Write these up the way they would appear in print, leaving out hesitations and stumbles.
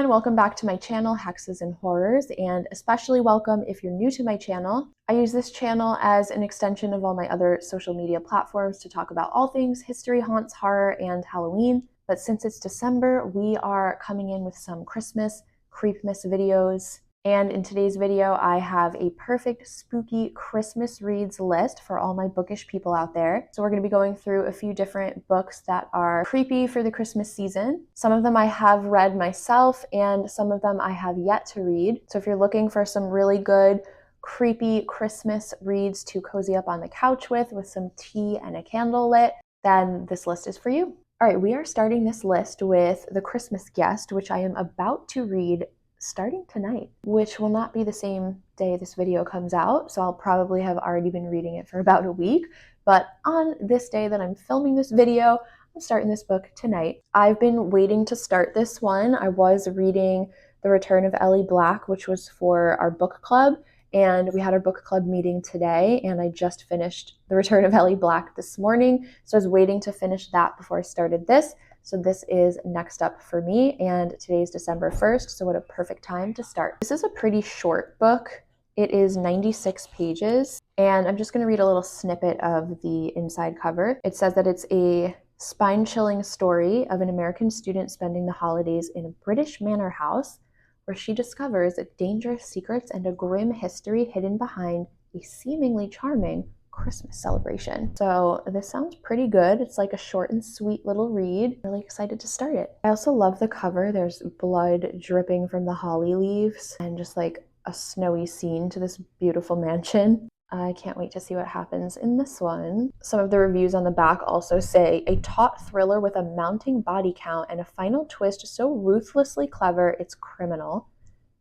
everyone, welcome back to my channel, Hexes and Horrors, and especially welcome if you're new to my channel. I use this channel as an extension of all my other social media platforms to talk about all things history, haunts, horror, and Halloween. But since it's December, we are coming in with some Christmas Creepmas videos. And in today's video, I have a perfect spooky Christmas reads list for all my bookish people out there. So we're going to be going through a few different books that are creepy for the Christmas season. Some of them I have read myself, and some of them I have yet to read. So if you're looking for some really good creepy Christmas reads to cozy up on the couch with some tea and a candle lit, then this list is for you. All right, we are starting this list with The Christmas Guest, which I am about to read starting tonight, which will not be the same day this video comes out, so I'll probably have already been reading it for about a week, but on this day that I'm filming this video, I'm starting this book tonight. I've been waiting to start this one. I was reading The Return of Ellie Black, which was for our book club, and we had our book club meeting today, and I just finished The Return of Ellie Black this morning, so I was waiting to finish that before I started this. So this is next up for me, and today is December 1st, so what a perfect time to start. This is a pretty short book. It is 96 pages, and I'm just going to read a little snippet of the inside cover. It says that it's a spine-chilling story of an American student spending the holidays in a British manor house where she discovers dangerous secrets and a grim history hidden behind a seemingly charming Christmas celebration. So this sounds pretty good. It's like a short and sweet little read. Really excited to start it. I also love the cover. There's blood dripping from the holly leaves and just like a snowy scene to this beautiful mansion. I can't wait to see what happens in this one. Some of the reviews on the back also say, a taut thriller with a mounting body count and a final twist so ruthlessly clever it's criminal.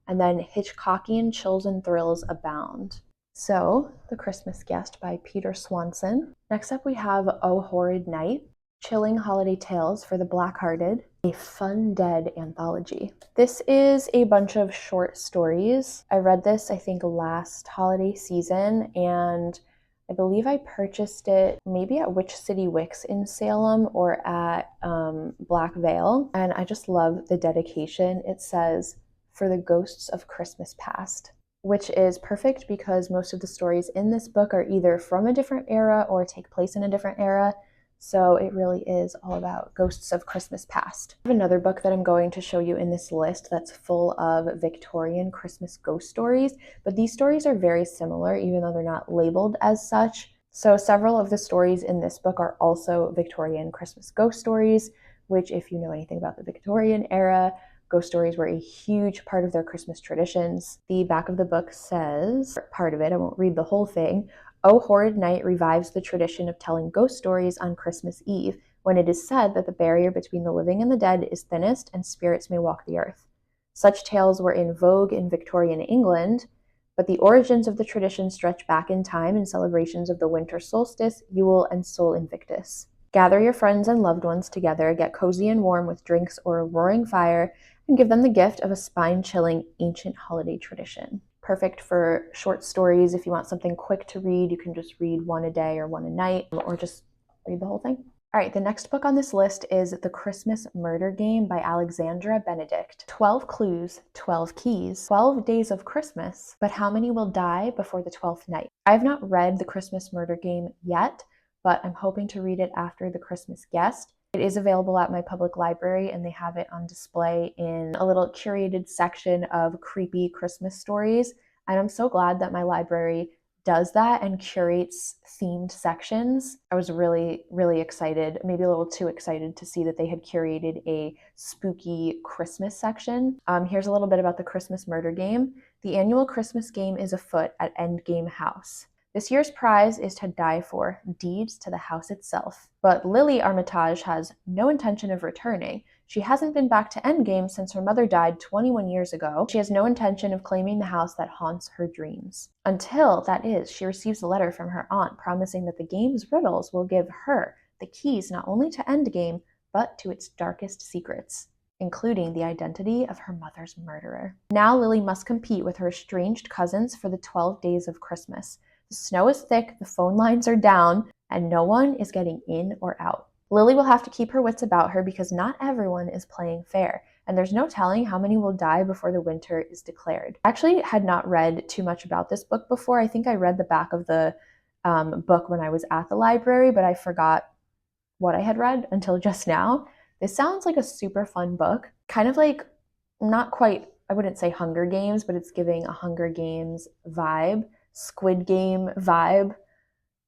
And then Hitchcockian chills and thrills abound. So, The Christmas Guest by Peter Swanson. Next up we have O Horrid Night, Chilling Holiday Tales for the Black-Hearted, a Fun Dead anthology. This is a bunch of short stories. I read this, I think, last holiday season, and I believe I purchased it maybe at Witch City Wicks in Salem or at Black Veil, and I just love the dedication. It says, "For the ghosts of Christmas past," which is perfect because most of the stories in this book are either from a different era or take place in a different era. So it really is all about ghosts of Christmas past. I have another book that I'm going to show you in this list that's full of Victorian Christmas ghost stories, but these stories are very similar even though they're not labeled as such. So several of the stories in this book are also Victorian Christmas ghost stories, which, if you know anything about the Victorian era, ghost stories were a huge part of their Christmas traditions. The back of the book says, part of it, I won't read the whole thing, O Horrid Night revives the tradition of telling ghost stories on Christmas Eve, when it is said that the barrier between the living and the dead is thinnest and spirits may walk the earth. Such tales were in vogue in Victorian England, but the origins of the tradition stretch back in time in celebrations of the winter solstice, Yule, and Sol Invictus. Gather your friends and loved ones together, get cozy and warm with drinks or a roaring fire, and give them the gift of a spine-chilling ancient holiday tradition. Perfect for short stories. If you want something quick to read, you can just read one a day or one a night, or just read the whole thing. All right, the next book on this list is The Christmas Murder Game by Alexandra Benedict. 12 clues, 12 keys, 12 days of Christmas, but how many will die before the 12th night? I have not read The Christmas Murder Game yet, but I'm hoping to read it after The Christmas Guest. It is available at my public library, and they have it on display in a little curated section of creepy Christmas stories. And I'm so glad that my library does that and curates themed sections. I was really, really excited, maybe a little too excited to see that they had curated a spooky Christmas section. Here's a little bit about the Christmas Murder Game. The annual Christmas game is afoot at Endgame House. This year's prize is to die for, deeds to the house itself. But Lily Armitage has no intention of returning. She hasn't been back to Endgame since her mother died 21 years ago. She has no intention of claiming the house that haunts her dreams. Until, that is, she receives a letter from her aunt promising that the game's riddles will give her the keys not only to Endgame, but to its darkest secrets, including the identity of her mother's murderer. Now Lily must compete with her estranged cousins for the 12 days of Christmas. The snow is thick, the phone lines are down, and no one is getting in or out. Lily will have to keep her wits about her because not everyone is playing fair. and there's no telling how many will die before the winter is declared. I actually had not read too much about this book before. I think I read the back of the book when I was at the library, but I forgot what I had read until just now. This sounds like a super fun book, kind of like, not quite, I wouldn't say Hunger Games, but it's giving a Hunger Games vibe, Squid Game vibe,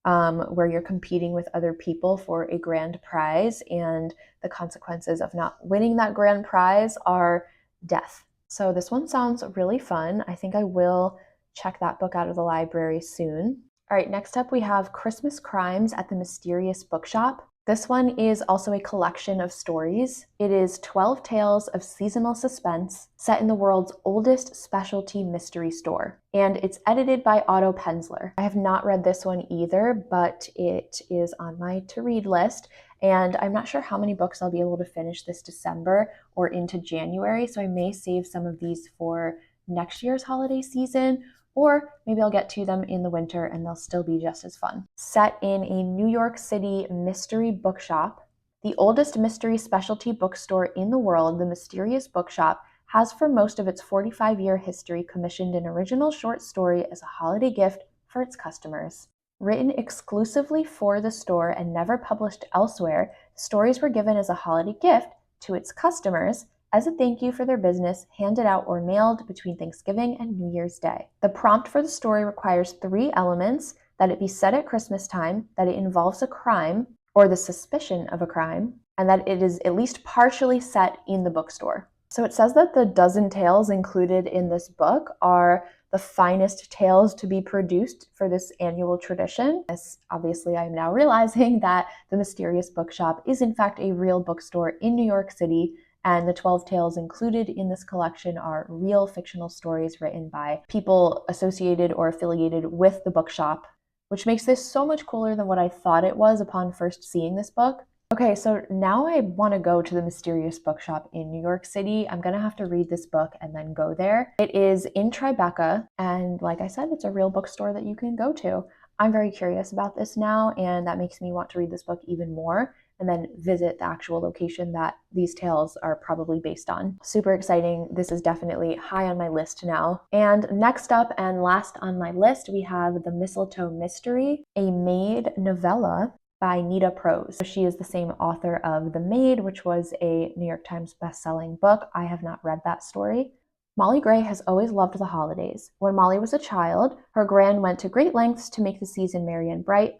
where you're competing with other people for a grand prize, and the consequences of not winning that grand prize are death. So this one sounds really fun. I think I will check that book out of the library soon. All right, next up we have Christmas Crimes at the Mysterious Bookshop. This one is also a collection of stories. It is 12 tales of seasonal suspense set in the world's oldest specialty mystery store, and it's edited by Otto Penzler. I have not read this one either, but it is on my to-read list, and I'm not sure how many books I'll be able to finish this December or into January, so I may save some of these for next year's holiday season, or maybe I'll get to them in the winter and they'll still be just as fun. Set in a New York City mystery bookshop, the oldest mystery specialty bookstore in the world, the Mysterious Bookshop, has for most of its 45-year history commissioned an original short story as a holiday gift for its customers. Written exclusively for the store and never published elsewhere, stories were given as a holiday gift to its customers as a thank you for their business, handed out or mailed between Thanksgiving and New Year's Day. The prompt for the story requires 3 elements: that it be set at Christmas time, that it involves a crime or the suspicion of a crime, and that it is at least partially set in the bookstore. So it says that the dozen tales included in this book are the finest tales to be produced for this annual tradition. As obviously, I'm now realizing that the Mysterious Bookshop is in fact a real bookstore in New York City, and the 12 tales included in this collection are real fictional stories written by people associated or affiliated with the bookshop, which makes this so much cooler than what I thought it was upon first seeing this book. Okay, so now I want to go to the Mysterious Bookshop in New York City. I'm going to have to read this book and then go there. It is in Tribeca, and like I said, it's a real bookstore that you can go to. I'm very curious about this now, and that makes me want to read this book even more and then visit the actual location that these tales are probably based on. Super exciting. This is definitely high on my list now. And next up and last on my list, we have The Mistletoe Mystery, a maid novella by Nita Prose. She is the same author of The Maid, which was a New York Times best-selling book. I have not read that story. Molly Gray has always loved the holidays. When Molly was a child, her gran went to great lengths to make the season merry and bright,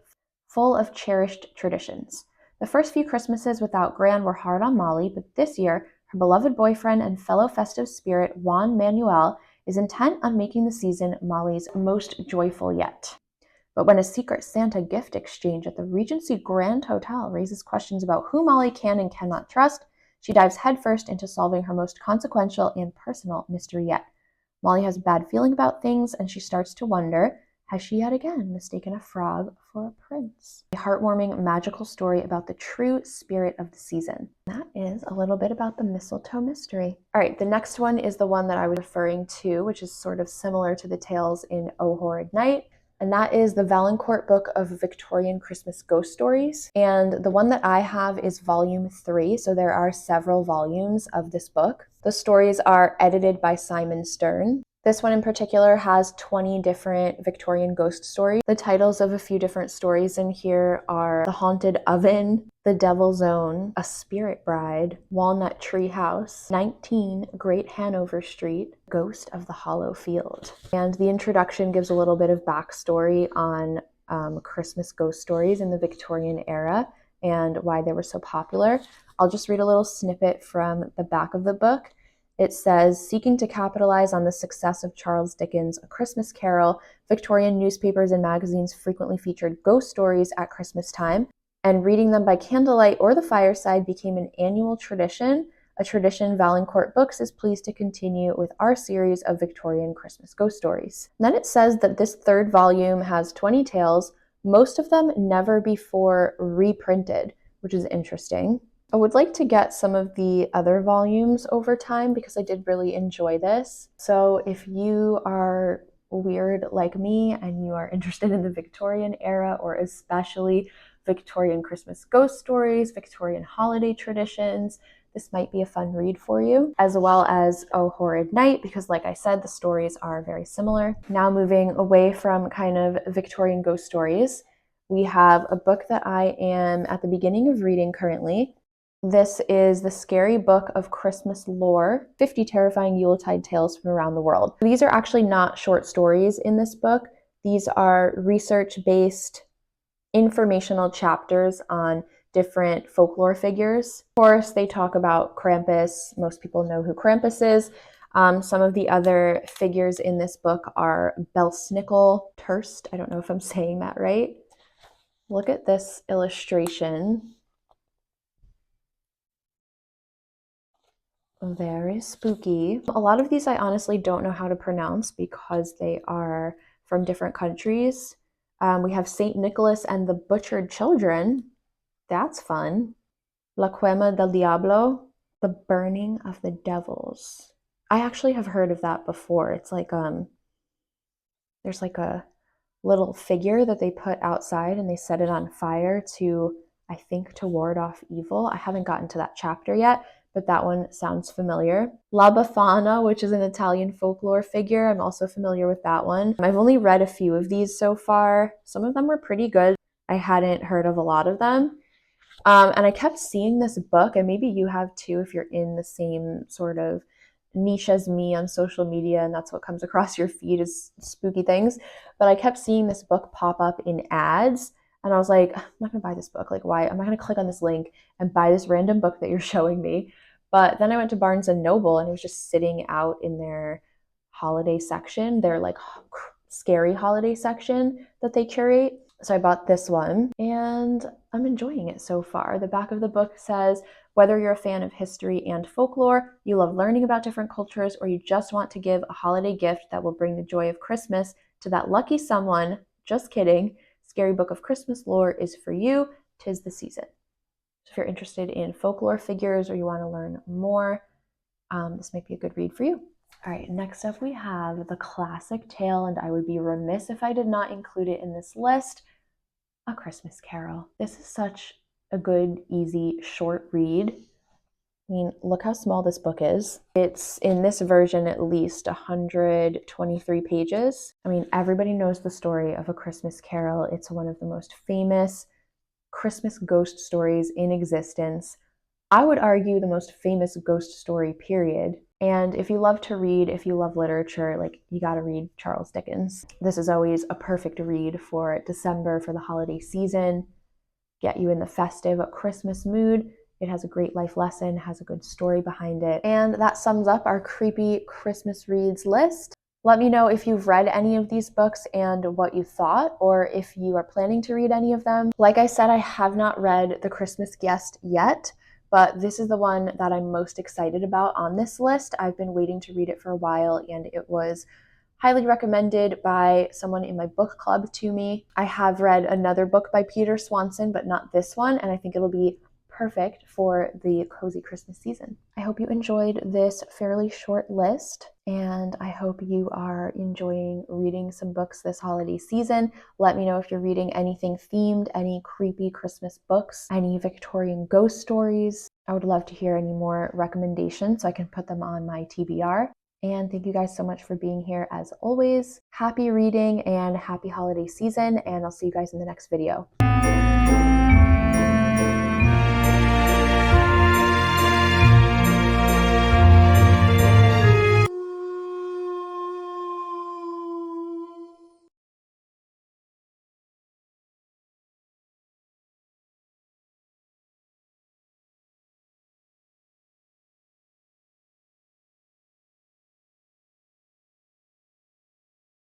full of cherished traditions. The first few Christmases without Gran were hard on Molly, but this year, her beloved boyfriend and fellow festive spirit, Juan Manuel, is intent on making the season Molly's most joyful yet. But when a secret Santa gift exchange at the Regency Grand Hotel raises questions about who Molly can and cannot trust, she dives headfirst into solving her most consequential and personal mystery yet. Molly has a bad feeling about things, and she starts to wonder, has she yet again mistaken a frog for a prince? A heartwarming, magical story about the true spirit of the season. That is a little bit about the Mistletoe Mystery. All right, the next one is the one that I was referring to, which is sort of similar to the tales in O Horrid Night, and that is the Valancourt book of Victorian Christmas ghost stories. And the one that I have is volume 3, so there are several volumes of this book. The stories are edited by Simon Stern. This one in particular has 20 different Victorian ghost stories. The titles of a few different stories in here are The Haunted Oven, The Devil's Own, A Spirit Bride, Walnut Tree House, 19 Great Hanover Street, Ghost of the Hollow Field. And the introduction gives a little bit of backstory on Christmas ghost stories in the Victorian era and why they were so popular. I'll just read a little snippet from the back of the book. It says, seeking to capitalize on the success of Charles Dickens' A Christmas Carol, Victorian newspapers and magazines frequently featured ghost stories at Christmas time, and reading them by candlelight or the fireside became an annual tradition, a tradition Valancourt Books is pleased to continue with our series of Victorian Christmas ghost stories. And then it says that this third volume has 20 tales, most of them never before reprinted, which is interesting. I would like to get some of the other volumes over time because I did really enjoy this. So if you are weird like me and you are interested in the Victorian era, or especially Victorian Christmas ghost stories, Victorian holiday traditions, this might be a fun read for you, as well as O Horrid Night, because like I said, the stories are very similar. Now moving away from kind of Victorian ghost stories, we have a book that I am at the beginning of reading currently. This is The Scary Book of Christmas Lore, 50 Terrifying Yuletide Tales from Around the World. These are actually not short stories in this book. These are research-based informational chapters on different folklore figures. Of course, they talk about Krampus. Most people know who Krampus is. Some of the other figures in this book are Belsnickel Turst. I don't know if I'm saying that right. Look at this illustration. Very spooky. A lot of these I honestly don't know how to pronounce because they are from different countries. We have Saint Nicholas and the Butchered Children. That's fun. La Quema del Diablo, the Burning of the Devils. I actually have heard of that before. It's like there's like a little figure that they put outside and they set it on fire to, I think, to ward off evil. I haven't gotten to that chapter yet, but that one sounds familiar. La Befana, which is an Italian folklore figure. I'm also familiar with that one. I've only read a few of these so far. Some of them were pretty good. I hadn't heard of a lot of them. And I kept seeing this book, and maybe you have too if you're in the same sort of niche as me on social media and that's what comes across your feed is spooky things. But I kept seeing this book pop up in ads, and I was like, I'm not gonna buy this book. Like, why? I'm not gonna click on this link and buy this random book that you're showing me. But then I went to Barnes and Noble and it was just sitting out in their holiday section, their like scary holiday section that they curate. So I bought this one and I'm enjoying it so far. The back of the book says, whether you're a fan of history and folklore, you love learning about different cultures, or you just want to give a holiday gift that will bring the joy of Christmas to that lucky someone, just kidding, Scary Book of Christmas Lore is for you. 'Tis the season. So if you're interested in folklore figures or you want to learn more, this might be a good read for you. All right, next up we have the classic tale, and I would be remiss if I did not include it in this list, A Christmas Carol. This is such a good, easy, short read. I mean, look how small this book is. It's, in this version at least, 123 pages. I mean, everybody knows the story of A Christmas Carol. It's one of the most famous Christmas ghost stories in existence. I would argue the most famous ghost story, period. And if you love to read, if you love literature, like, you gotta read Charles Dickens. This is always a perfect read for December, for the holiday season. Get you in the festive Christmas mood. It has a great life lesson, has a good story behind it. And that sums up our creepy Christmas reads list. Let me know if you've read any of these books and what you thought, or if you are planning to read any of them. Like I said, I have not read The Christmas Guest yet, but this is the one that I'm most excited about on this list. I've been waiting to read it for a while, and it was highly recommended by someone in my book club to me. I have read another book by Peter Swanson, but not this one, and I think it'll be perfect for the cozy Christmas season. I hope you enjoyed this fairly short list, and I hope you are enjoying reading some books this holiday season. Let me know if you're reading anything themed, any creepy Christmas books, any Victorian ghost stories. I would love to hear any more recommendations so I can put them on my TBR. And thank you guys so much for being here as always. Happy reading and happy holiday season, and I'll see you guys in the next video.